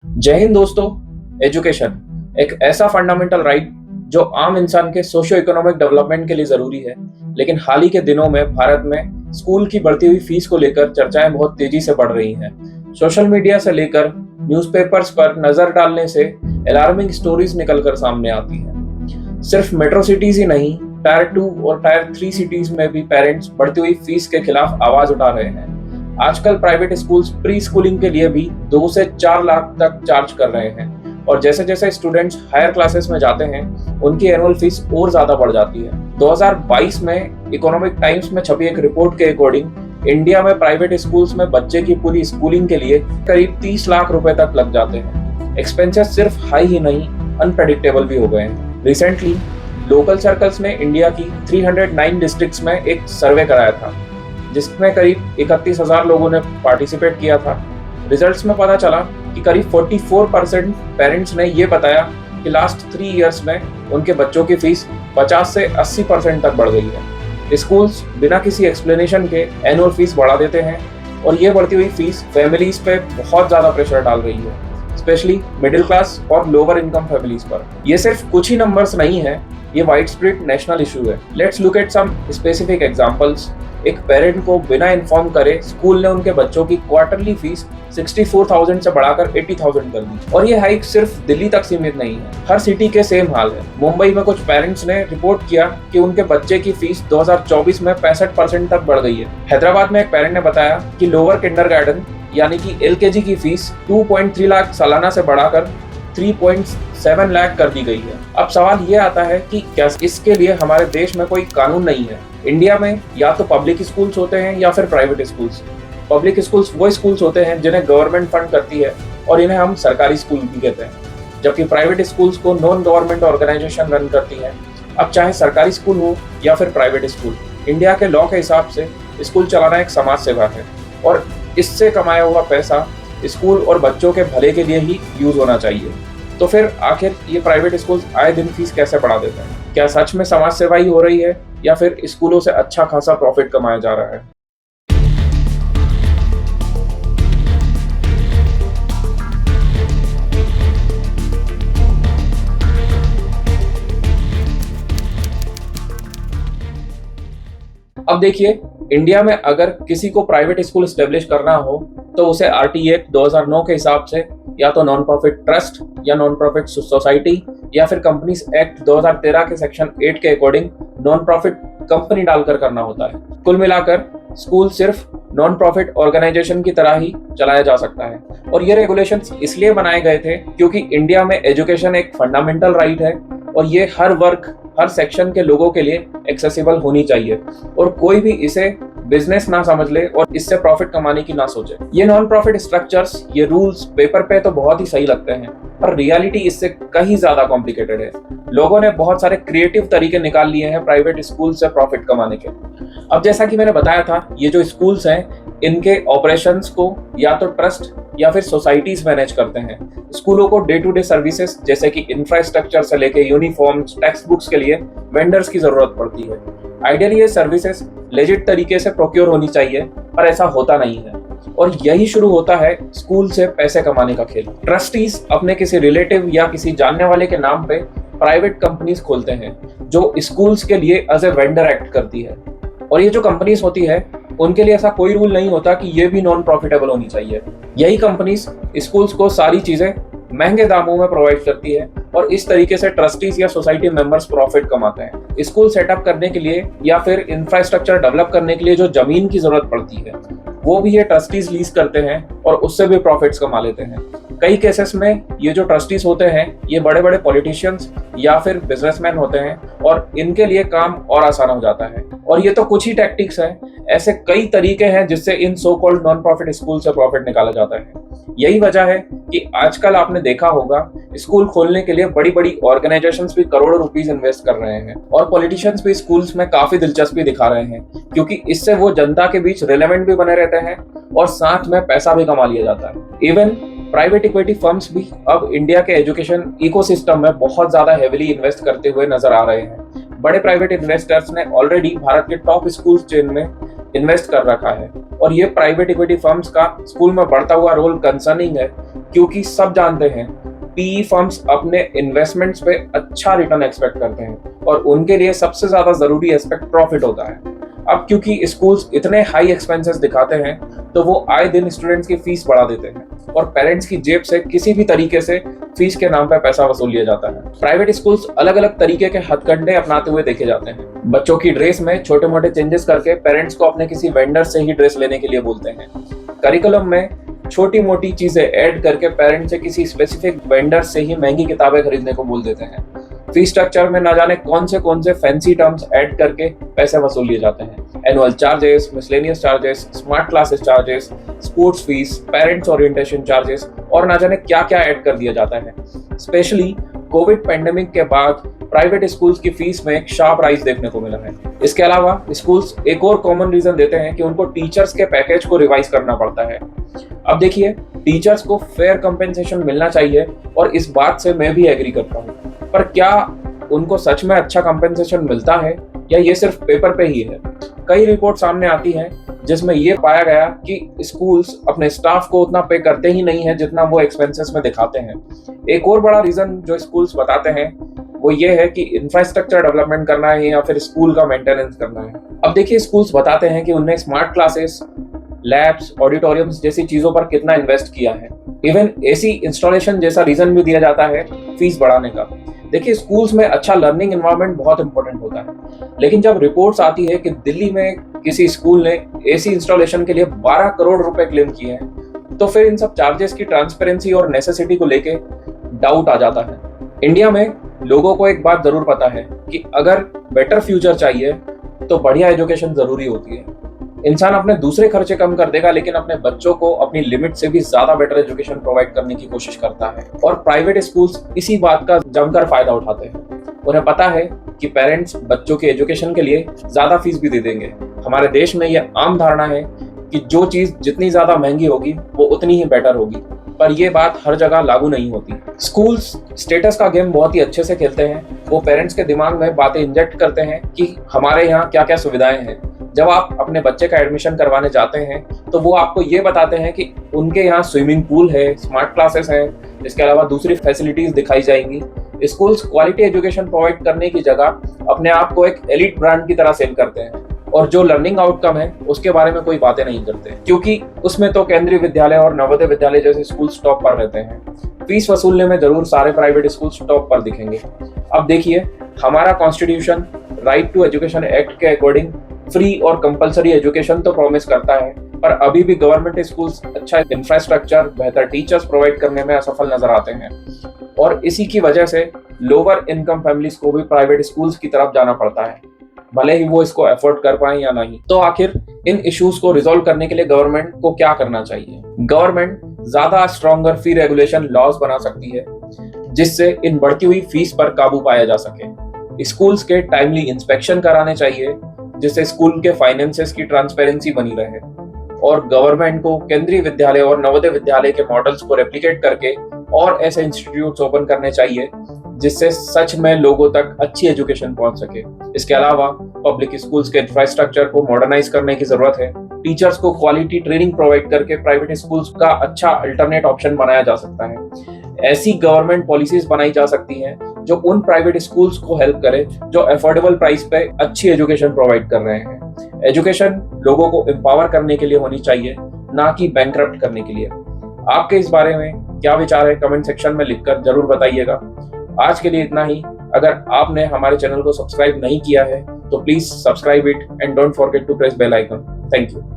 जय हिंद दोस्तों। एजुकेशन एक ऐसा फंडामेंटल राइट जो आम इंसान के सोशियो इकोनॉमिक डेवलपमेंट के लिए जरूरी है, लेकिन हाल ही के दिनों में भारत में स्कूल की बढ़ती हुई फीस को लेकर चर्चाएं बहुत तेजी से बढ़ रही हैं। सोशल मीडिया से लेकर न्यूज़पेपर्स पर नजर डालने से अलार्मिंग स्टोरीज निकलकर सामने आती हैं। सिर्फ मेट्रो सिटीज ही नहीं, टायर 2 और टायर 3 सिटीज में भी पेरेंट्स बढ़ती हुई फीस के खिलाफ आवाज उठा रहे हैं। आजकल प्राइवेट स्कूल्स प्री स्कूलिंग के लिए भी 2 से 4 लाख तक चार्ज कर रहे हैं, और जैसे जैसे स्टूडेंट्स हायर क्लासेस में जाते हैं उनकी एनुअल फीस और ज्यादा बढ़ जाती है। 2022 में इकोनॉमिक टाइम्स में छपी एक रिपोर्ट के अकॉर्डिंग इंडिया में प्राइवेट स्कूल्स में बच्चे की पूरी स्कूलिंग के लिए करीब 30 लाख रुपए तक लग जाते हैं। एक्सपेंसेस सिर्फ हाई ही नहीं, अनप्रेडिक्टेबल भी हो गए हैं। रिसेंटली लोकल सर्कल्स ने इंडिया की 309 डिस्ट्रिक्ट्स में एक सर्वे कराया था, जिसमें करीब 31,000 लोगों ने पार्टिसिपेट किया था। रिजल्ट्स में पता चला कि करीब 44% पेरेंट्स ने ये बताया कि लास्ट 3 इयर्स में उनके बच्चों की फीस 50 से 80% तक बढ़ गई है। स्कूल्स बिना किसी एक्सप्लेनेशन के एनुअल फीस बढ़ा देते हैं, और ये बढ़ती हुई फीस फैमिलीज पे बहुत ज़्यादा प्रेशर डाल रही है, स्पेशली मिडिल क्लास और लोअर इनकम फैमिलीज पर। ये सिर्फ कुछ ही नंबर्स नहीं है, ये वाइड स्प्रेड नेशनल इशू है। Let's look at some specific examples. एक पेरेंट को बिना इन्फॉर्म करे स्कूल ने उनके बच्चों की क्वार्टरली फीस 64,000 से बढ़ाकर 80,000 कर दी, और ये हाइक सिर्फ दिल्ली तक सीमित नहीं है, हर सिटी के सेम हाल है। मुंबई में कुछ पेरेंट्स ने रिपोर्ट किया कि उनके बच्चे की फीस 2024 में 65% तक बढ़ गई है। हैदराबाद में एक पेरेंट ने बताया कि लोअर किंडरगार्टन यानी कि एलकेजी की फीस 2.3 लाख सालाना से बढ़ाकर 3.7 लाख कर दी गई है। अब सवाल ये आता है कि क्या इसके लिए हमारे देश में कोई कानून नहीं है? इंडिया में या तो पब्लिक स्कूल्स होते हैं या फिर प्राइवेट स्कूल्स। पब्लिक स्कूल्स वो स्कूल्स होते हैं जिन्हें गवर्नमेंट फंड करती है, और इन्हें हम सरकारी स्कूल भी कहते हैं, जबकि प्राइवेट स्कूल्स को नॉन गवर्नमेंट ऑर्गेनाइजेशन रन करती है। अब चाहे सरकारी स्कूल हो या फिर प्राइवेट स्कूल, इंडिया के लॉ के हिसाब से स्कूल चलाना एक समाज सेवा है, और इससे कमाया हुआ पैसा स्कूल और बच्चों के भले के लिए ही यूज होना चाहिए। तो फिर आखिर ये प्राइवेट स्कूल्स आए दिन फीस कैसे बढ़ा देते हैं? क्या सच में समाज सेवा ही हो रही है, या फिर स्कूलों से अच्छा खासा प्रॉफिट कमाया जा रहा है? अब देखिए, इंडिया में अगर किसी को प्राइवेट स्कूल एस्टेब्लिश करना हो तो उसे आरटी एक्ट 2009 के हिसाब से या तो नॉन प्रॉफिट ट्रस्ट या नॉन प्रॉफिट सोसाइटी या फिर कंपनीज एक्ट 2013 के सेक्शन 8 के अकॉर्डिंग नॉन प्रॉफिट कंपनी डालकर करना होता है। कुल मिलाकर स्कूल सिर्फ नॉन प्रॉफिट ऑर्गेनाइजेशन की तरह ही चलाया जा सकता है, और ये रेगुलेशंस इसलिए बनाए गए थे क्योंकि इंडिया में एजुकेशन एक फंडामेंटल राइट है, और ये हर वर्ग, हर सेक्शन के लोगों के लिए एक्सेसिबल होनी चाहिए, और कोई भी इसे बिजनेस ना समझ ले और इससे प्रॉफिट कमाने की ना सोचे। ये नॉन प्रॉफिट स्ट्रक्चर्स, ये रूल्स पेपर पे तो बहुत ही सही लगते हैं, पर रियलिटी इससे कहीं ज्यादा कॉम्प्लिकेटेड है। लोगों ने बहुत सारे क्रिएटिव तरीके निकाल लिए हैं प्राइवेट स्कूल से प्रॉफिट कमाने के। अब जैसा कि मैंने बताया था, ये जो स्कूल्स हैं इनके ऑपरेशंस को या तो ट्रस्ट या फिर सोसाइटीज मैनेज करते हैं। स्कूलों को डे टू डे सर्विसेज जैसे कि इंफ्रास्ट्रक्चर से लेके यूनिफॉर्म्स, टेक्स्ट बुक्स के लिए वेंडर्स की जरूरत पड़ती है। आइडियली ये सर्विसेज लेजिट तरीके से प्रोक्योर होनी चाहिए, पर ऐसा होता नहीं है, और यही शुरू होता है स्कूल से पैसे कमाने का खेल। ट्रस्टीज अपने किसी रिलेटिव या किसी जानने वाले के नाम पे प्राइवेट कंपनीज खोलते हैं जो स्कूल्स के लिए एज ए वेंडर एक्ट करती है, और ये जो कंपनीज होती है उनके लिए ऐसा कोई रूल नहीं होता कि ये भी नॉन प्रॉफिटेबल होनी चाहिए। यही कंपनीज स्कूल्स को सारी चीजें महंगे दामों में प्रोवाइड करती है, और इस तरीके से ट्रस्टीज या सोसाइटी मेंबर्स प्रॉफिट कमाते हैं। स्कूल सेटअप करने के लिए या फिर इंफ्रास्ट्रक्चर डेवलप करने के लिए जो जमीन की जरूरत पड़ती है वो भी ये ट्रस्टीज लीज करते हैं, और उससे भी प्रॉफिट्स कमा लेते हैं। कई केसेस में ये जो ट्रस्टीज होते हैं ये बड़े बड़े पॉलिटिशियंस या फिर बिजनेसमैन होते हैं, और इनके लिए काम और आसान हो जाता है। और ये तो कुछ ही टैक्टिक्स हैं, ऐसे कई तरीके हैं जिससे इन so called non profit school से प्रॉफिट निकाला जाता है। यही वजह है कि आजकल आपने देखा होगा स्कूल खोलने के लिए बड़ी बड़ी ऑर्गेनाइजेशंस भी करोड़ों रुपीस इन्वेस्ट कर रहे हैं, और पॉलिटिशियंस भी स्कूल्स में काफी दिलचस्पी दिखा रहे हैं, क्योंकि इससे वो जनता के बीच रिलेवेंट भी बने रहते हैं और साथ में पैसा भी कमा लिया जाता है। इवन प्राइवेट इक्विटी फर्म्स भी अब इंडिया के एजुकेशन इकोसिस्टम में बहुत ज्यादा हेविली इन्वेस्ट करते हुए नजर आ रहे हैं। बड़े प्राइवेट इन्वेस्टर्स ने ऑलरेडी भारत के टॉप स्कूल चेन में इन्वेस्ट कर रखा है। और ये प्राइवेट इक्विटी फर्म्स का स्कूल में बढ़ता हुआ रोल कंसर्निंग है, क्योंकि सब जानते हैं पीई फर्म्स अपने इन्वेस्टमेंट्स पे अच्छा रिटर्न एक्सपेक्ट करते हैं और उनके लिए सबसे ज्यादा जरूरी एस्पेक्ट प्रॉफिट होता है। अब क्योंकि स्कूल्स इतने हाई एक्सपेंसेस दिखाते हैं तो वो आए दिन स्टूडेंट्स की फीस बढ़ा देते हैं और पेरेंट्स की जेब से किसी भी तरीके से फीस के नाम पर पैसा वसूल लिया जाता है। प्राइवेट स्कूल्स अलग अलग तरीके के हथकंडे अपनाते हुए देखे जाते हैं। बच्चों की ड्रेस में छोटे मोटे चेंजेस करके पेरेंट्स को अपने किसी वेंडर से ही ड्रेस लेने के लिए बोलते हैं। करिकुलम में छोटी मोटी चीजें ऐड करके पेरेंट्स से किसी स्पेसिफिक वेंडर से ही महंगी किताबें खरीदने को बोल देते हैं। फीस स्ट्रक्चर में ना जाने कौन से फैंसी टर्म्स ऐड करके पैसे वसूल लिए जाते हैं। Annual charges, miscellaneous charges, smart classes charges, sports fees, parents orientation charges और ना जाने क्या क्या ऐड कर दिया जाता है। स्पेशली कोविड पैंडेमिक के बाद प्राइवेट स्कूल्स की फीस में एक शार्प राइज देखने को मिला है। इसके अलावा स्कूल्स एक और कॉमन रीजन देते हैं कि उनको टीचर्स के पैकेज को रिवाइज करना पड़ता है। अब देखिए, टीचर्स को फेयर कंपेंसेशन मिलना चाहिए और इस बात से मैं भी एग्री करता हूँ, पर क्या उनको सच में अच्छा कंपेंसेशन मिलता है या ये सिर्फ पेपर पे ही है? कई रिपोर्ट सामने आती हैं जिसमें ये पाया गया कि स्कूल्स अपने स्टाफ को उतना पे करते ही नहीं है जितना वो एक्सपेंसेस में दिखाते हैं। एक और बड़ा रीजन जो स्कूल्स बताते हैं वो ये है कि इंफ्रास्ट्रक्चर डेवलपमेंट करना है या फिर स्कूल का मेंटेनेंस करना है। अब देखिए, स्कूल्स बताते हैं कि उनने स्मार्ट क्लासेस, लैब्स, ऑडिटोरियम्स जैसी चीजों पर कितना इन्वेस्ट किया है। इवन एसी इंस्टॉलेशन जैसा रीजन भी दिया जाता है फीस बढ़ाने का। देखिए, स्कूल्स में अच्छा लर्निंग एनवायरनमेंट बहुत इंपॉर्टेंट होता है, लेकिन जब रिपोर्ट्स आती है कि दिल्ली में किसी स्कूल ने एसी इंस्टॉलेशन के लिए 12 करोड़ रुपए क्लेम किए हैं, तो फिर इन सब चार्जेस की ट्रांसपेरेंसी और नेसेसिटी को लेके डाउट आ जाता है। इंडिया में लोगों को एक बात जरूर पता है कि अगर बेटर फ्यूचर चाहिए तो बढ़िया एजुकेशन जरूरी होती है। इंसान अपने दूसरे खर्चे कम कर देगा, लेकिन अपने बच्चों को अपनी लिमिट से भी ज्यादा बेटर एजुकेशन प्रोवाइड करने की कोशिश करता है और प्राइवेट स्कूल्स इसी बात का जमकर फायदा उठाते हैं। उन्हें पता है कि पेरेंट्स बच्चों के एजुकेशन के लिए ज्यादा फीस भी दे देंगे। हमारे देश में यह आम धारणा है कि जो चीज जितनी ज्यादा महंगी होगी वो उतनी ही बेटर होगी, पर यह बात हर जगह लागू नहीं होती। स्कूल्स स्टेटस का गेम बहुत ही अच्छे से खेलते हैं। वो पेरेंट्स के दिमाग में बातें इंजेक्ट करते हैं कि हमारे यहाँ क्या क्या सुविधाएं हैं। जब आप अपने बच्चे का एडमिशन करवाने जाते हैं तो वो आपको ये बताते हैं कि उनके यहाँ स्विमिंग पूल है, स्मार्ट क्लासेस हैं, इसके अलावा दूसरी फैसिलिटीज दिखाई जाएंगी। स्कूल्स क्वालिटी एजुकेशन प्रोवाइड करने की जगह अपने आप को एक एलिट ब्रांड की तरह सेल करते हैं और जो लर्निंग आउटकम है उसके बारे में कोई बातें नहीं करते, क्योंकि उसमें तो केंद्रीय विद्यालय और नवोदय विद्यालय जैसे स्कूल टॉप पर रहते हैं। फीस वसूलने में जरूर सारे प्राइवेट स्कूल टॉप पर दिखेंगे। अब देखिए, हमारा constitution right to education act के अकॉर्डिंग फ्री और कंपलसरी एजुकेशन तो प्रॉमिस करता है, पर अभी भी गवर्नमेंट स्कूल्स अच्छा इंफ्रास्ट्रक्चर, बेहतर टीचर्स प्रोवाइड करने में असफल नजर आते हैं और इसी की वजह से लोअर इनकम फैमिलीज को भी प्राइवेट स्कूल्स की तरफ जाना पड़ता है, भले ही वो इसको अफोर्ड कर पाए या नहीं। तो आखिर इन इश्यूज को रिजॉल्व करने के लिए गवर्नमेंट को क्या करना चाहिए? गवर्नमेंट ज्यादा स्ट्रॉन्गर फी रेगुलेशन लॉज बना सकती है जिससे इन बढ़ती हुई फीस पर काबू पाया जा सके। स्कूल्स के टाइमली इंस्पेक्शन कराने चाहिए जिससे स्कूल के फाइनेंसेस की ट्रांसपेरेंसी बनी रहे और गवर्नमेंट को केंद्रीय विद्यालय और नवोदय विद्यालय के मॉडल्स को रेप्लिकेट करके और ऐसे इंस्टीट्यूट्स ओपन करने चाहिए जिससे सच में लोगों तक अच्छी एजुकेशन पहुंच सके। इसके अलावा पब्लिक स्कूल्स के इंफ्रास्ट्रक्चर को मॉडर्नाइज करने की जरूरत है। टीचर्स को क्वालिटी ट्रेनिंग प्रोवाइड करके प्राइवेट स्कूल्स का अच्छा अल्टरनेट ऑप्शन बनाया जा सकता है। ऐसी गवर्नमेंट पॉलिसीज बनाई जा सकती हैं जो उन प्राइवेट स्कूल्स को हेल्प करे जो अफोर्डेबल प्राइस पे अच्छी एजुकेशन प्रोवाइड कर रहे हैं। एजुकेशन लोगों को एम्पावर करने के लिए होनी चाहिए, ना कि बैंकरप्ट करने के लिए। आपके इस बारे में क्या विचार है कमेंट सेक्शन में लिखकर जरूर बताइएगा। आज के लिए इतना ही। अगर आपने हमारे चैनल को सब्सक्राइब नहीं किया है तो please subscribe it and don't forget to press bell icon. Thank you.